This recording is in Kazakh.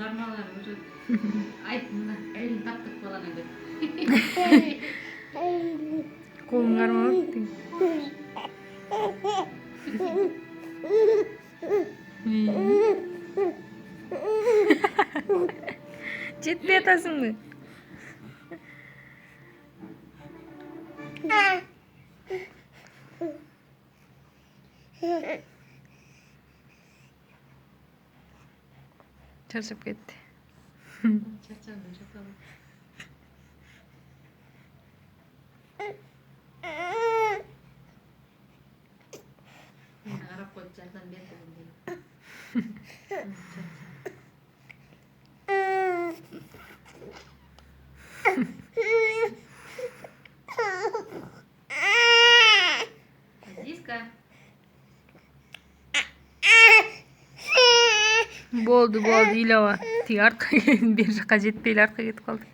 кармалар уже айт мына элин таптык баланы деп. Колун кармап дейм. Жетпей атасыңбы? Чарчап кетти. Чачаган жаталы. Мени карап коюп жардам бердим дейм. Азизка. Болду, ыйлаба. Тиги артка бери жака жетпей эле артка кетип калды.